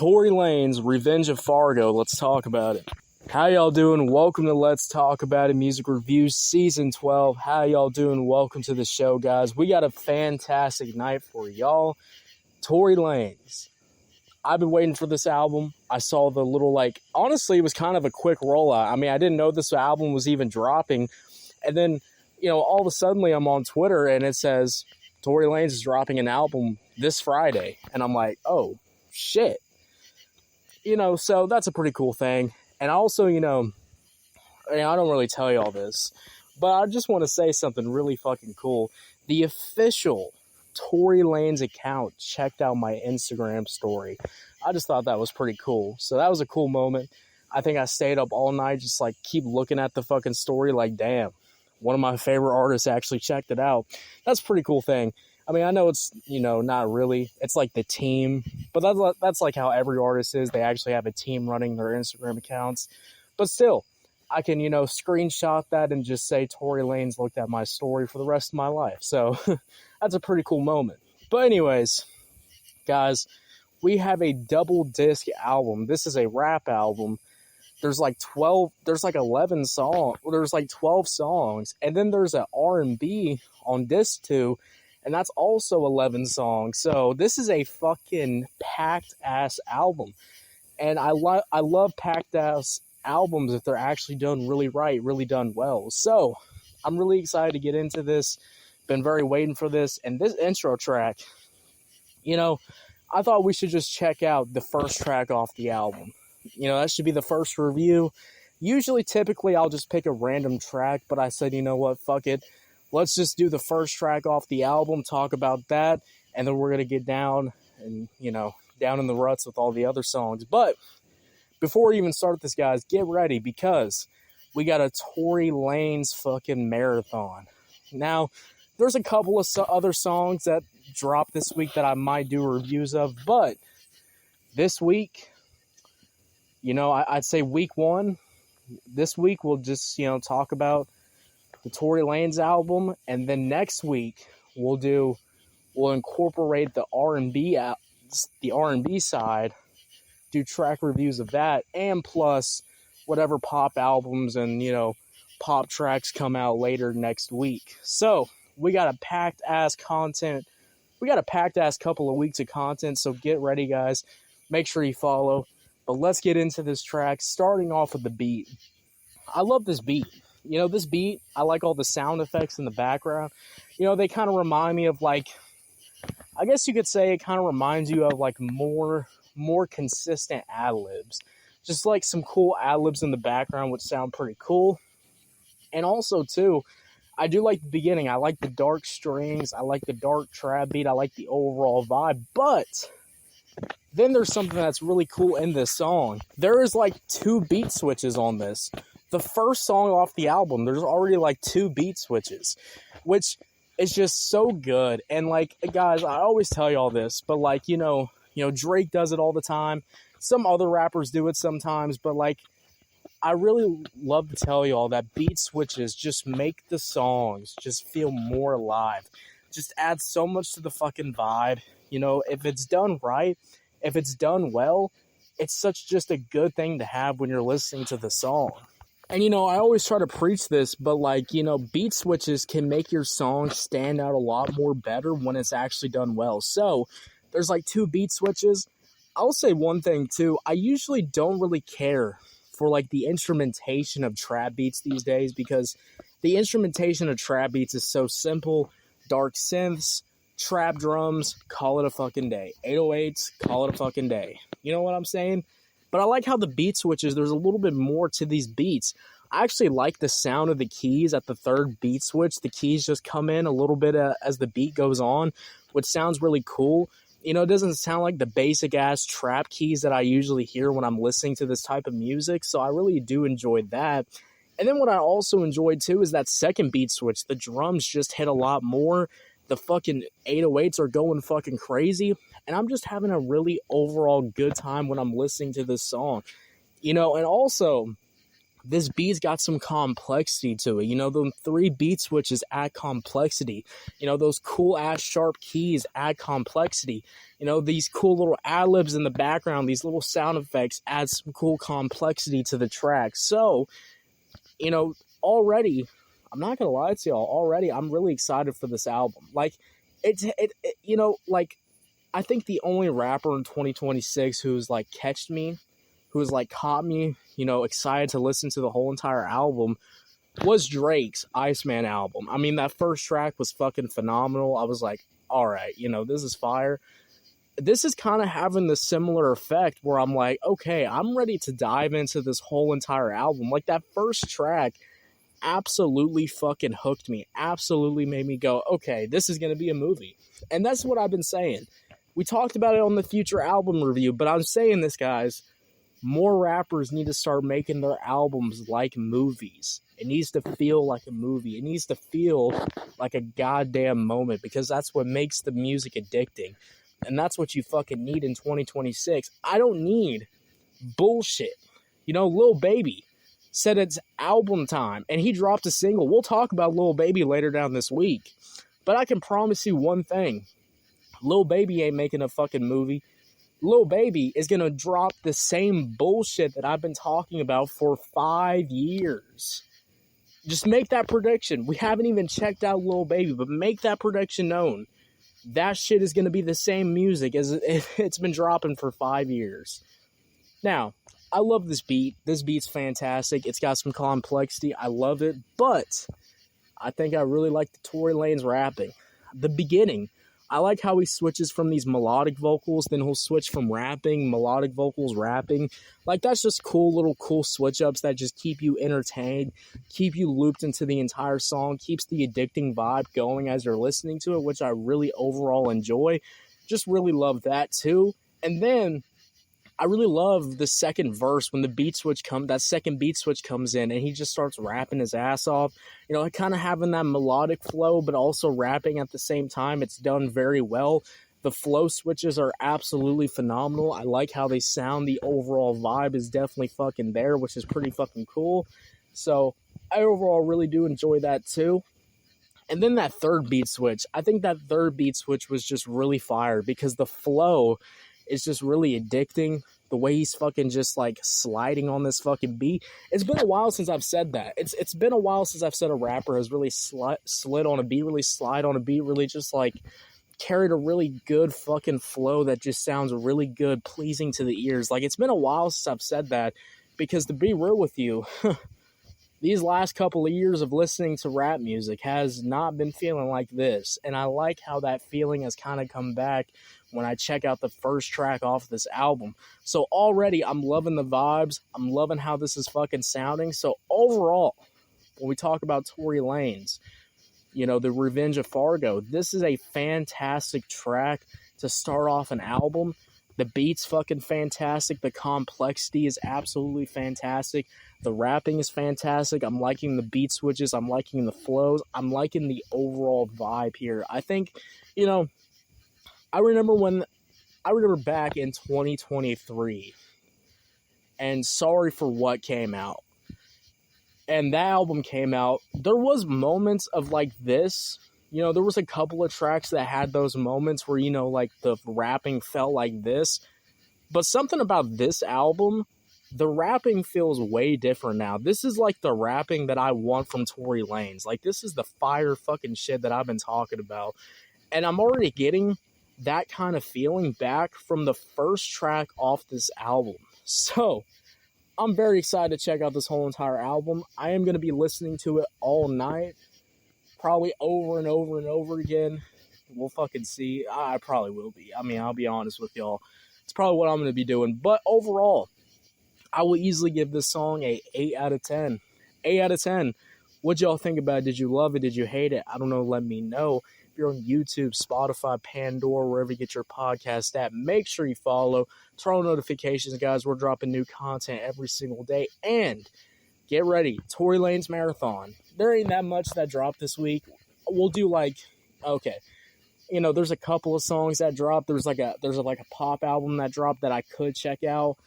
Tory Lanez, Revenge of Fargo. Let's talk about it. How y'all doing? Welcome to Let's Talk About It Music Reviews Season 12. How y'all doing? Welcome to the show, guys. We got a fantastic night for y'all. Tory Lanez. I've been waiting for this album. I saw the little, honestly, it was kind of a quick rollout. I mean, I didn't know this album was even dropping. And then, all of a sudden I'm on Twitter and it says, Tory Lanez is dropping an album this Friday. And I'm like, oh, shit. So that's a pretty cool thing. And also, I don't really tell you all this, but I just want to say something really fucking cool. The official Tory Lanez account checked out my Instagram story. I just thought that was pretty cool. So that was a cool moment. I think I stayed up all night, just keep looking at the fucking story damn, one of my favorite artists actually checked it out. That's a pretty cool thing. I mean, I know it's, not really. It's the team. But that's how every artist is. They actually have a team running their Instagram accounts. But still, I can, screenshot that and just say Tory Lanez looked at my story for the rest of my life. So that's a pretty cool moment. But anyways, guys, we have a double disc album. This is a rap album. There's 11 songs. There's 12 songs. And then there's an R&B on disc 2. And that's also 11 songs. So this is a fucking packed-ass album. And I love packed-ass albums if they're actually done really right, really done well. So I'm really excited to get into this. Been very waiting for this. And this intro track, I thought we should just check out the first track off the album. That should be the first review. Typically, I'll just pick a random track. But I said, you know what, fuck it. Let's just do the first track off the album, talk about that, and then we're going to get down and, down in the ruts with all the other songs. But before we even start this, guys, get ready because we got a Tory Lanez fucking marathon. Now, there's a couple of other songs that dropped this week that I might do reviews of, but this week, I'd say week one, this week we'll just, talk about the Tory Lanez album, and then next week we'll incorporate the R&B side, do track reviews of that, and plus whatever pop albums and pop tracks come out later next week. So we got a packed ass content. We got a packed ass couple of weeks of content. So get ready, guys. Make sure you follow. But let's get into this track. Starting off with the beat. I love this beat. This beat, I like all the sound effects in the background. They kind of remind me of I guess you could say it kind of reminds you of more consistent ad-libs. Just some cool ad-libs in the background which sound pretty cool. And also too, I do like the beginning. I like the dark strings. I like the dark trap beat. I like the overall vibe. But then there's something that's really cool in this song. There is 2 beat switches on this. The first song off the album, there's already 2 beat switches, which is just so good. And guys, I always tell you all this, but Drake does it all the time. Some other rappers do it sometimes, but I really love to tell you all that beat switches just make the songs just feel more alive. Just add so much to the fucking vibe. If it's done right, if it's done well, it's such just a good thing to have when you're listening to the song. And, I always try to preach this, but, beat switches can make your song stand out a lot more better when it's actually done well. So, there's, 2 beat switches. I'll say one thing, too. I usually don't really care for, the instrumentation of trap beats these days because the instrumentation of trap beats is so simple. Dark synths, trap drums, call it a fucking day. 808s, call it a fucking day. You know what I'm saying? But I like how the beat switches, there's a little bit more to these beats. I actually like the sound of the keys at the third beat switch. The keys just come in a little bit as the beat goes on, which sounds really cool. It doesn't sound like the basic-ass trap keys that I usually hear when I'm listening to this type of music, so I really do enjoy that. And then what I also enjoyed, too, is that second beat switch. The drums just hit a lot more. The fucking 808s are going fucking crazy. And I'm just having a really overall good time when I'm listening to this song. And also, this beat's got some complexity to it. You know, the 3 beat switches add complexity. You know, those cool ass sharp keys add complexity. You know, these cool little ad-libs in the background, these little sound effects add some cool complexity to the track. So, you know, already, I'm not gonna lie to y'all, already I'm really excited for this album. Like, you know, like, I think the only rapper in 2026 who's, like, who's, like, caught me, you know, excited to listen to the whole entire album was Drake's Iceman album. I mean, that first track was fucking phenomenal. I was like, all right, you know, this is fire. This is kind of having the similar effect where I'm like, okay, I'm ready to dive into this whole entire album. Like, that first track absolutely fucking hooked me. Absolutely made me go, okay, this is going to be a movie. And that's what I've been saying. We talked about it on the future album review, but I'm saying this, guys. More rappers need to start making their albums like movies. It needs to feel like a movie. It needs to feel like a goddamn moment, because that's what makes the music addicting. And that's what you fucking need in 2026. I don't need bullshit. You know, Lil Baby said it's album time, and he dropped a single. We'll talk about Lil Baby later down this week. But I can promise you one thing. Lil Baby ain't making a fucking movie. Lil Baby is going to drop the same bullshit that I've been talking about for 5 years. Just make that prediction. We haven't even checked out Lil Baby, but make that prediction known. That shit is going to be the same music as it's been dropping for 5 years. Now, I love this beat. This beat's fantastic. It's got some complexity. I love it, but I think I really like the Tory Lanez rapping. The beginning, I like how he switches from these melodic vocals, then he'll switch from rapping, melodic vocals, rapping. Like, that's just cool switch ups that just keep you entertained, keep you looped into the entire song, keeps the addicting vibe going as you're listening to it, which I really overall enjoy. Just really love that too. And then I really love the second verse when that second beat switch comes in and he just starts rapping his ass off. You know, kind of having that melodic flow, but also rapping at the same time. It's done very well. The flow switches are absolutely phenomenal. I like how they sound. The overall vibe is definitely fucking there, which is pretty fucking cool. So I overall really do enjoy that too. And then that third beat switch. I think that third beat switch was just really fire because the flow is just really addicting. The way he's fucking just like sliding on this fucking beat. It's been a while since I've said that. It's been a while since I've said a rapper has really slid on a beat, really slide on a beat, really just like carried a really good fucking flow that just sounds really good, pleasing to the ears. Like, it's been a while since I've said that, because to be real with you, these last couple of years of listening to rap music has not been feeling like this. And I like how that feeling has kind of come back when I check out the first track off this album. So already I'm loving the vibes. I'm loving how this is fucking sounding. So overall, when we talk about Tory Lanez, you know, the Revenge of Fargo, this is a fantastic track to start off an album. The beat's fucking fantastic. The complexity is absolutely fantastic. The rapping is fantastic. I'm liking the beat switches. I'm liking the flows. I'm liking the overall vibe here. I think, you know, I remember back in 2023 and Sorry for What came out. And that album came out. There was moments of like this. You know, there was a couple of tracks that had those moments where, you know, like the rapping felt like this. But something about this album, the rapping feels way different now. This is like the rapping that I want from Tory Lanez. Like, this is the fire fucking shit that I've been talking about. And I'm already getting that kind of feeling back from the first track off this album. So I'm very excited to check out this whole entire album. I am going to be listening to it all night. Probably over and over and over again. We'll fucking see. I probably will be. I mean, I'll be honest with y'all. It's probably what I'm going to be doing. But overall, I will easily give this song a 8 out of 10. 8 out of 10. What'd y'all think about it? Did you love it? Did you hate it? I don't know. Let me know. If you're on YouTube, Spotify, Pandora, wherever you get your podcast at, make sure you follow. Turn on notifications, guys. We're dropping new content every single day. And get ready. Tory Lanez Marathon. There ain't that much that dropped this week. We'll do like, okay, you know, there's a couple of songs that dropped. There's like a pop album that dropped that I could check out,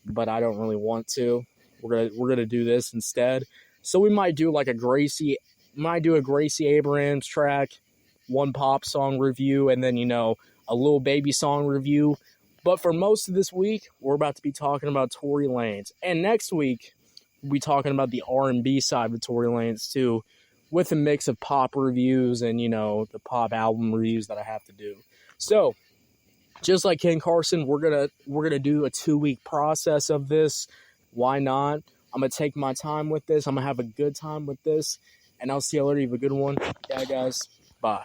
but I don't really want to. We're gonna do this instead. So we might do like a Gracie Abrams track, one pop song review, and then, a Lil Baby song review. But for most of this week, we're about to be talking about Tory Lanez. And next week, we'll be talking about the R&B side of Tory Lanez too, with a mix of pop reviews and, the pop album reviews that I have to do. So, just like Ken Carson, we're gonna do a 2-week process of this. Why not? I'm gonna take my time with this. I'm gonna have a good time with this. And I'll see you later. You have a good one. Yeah, guys. Bye.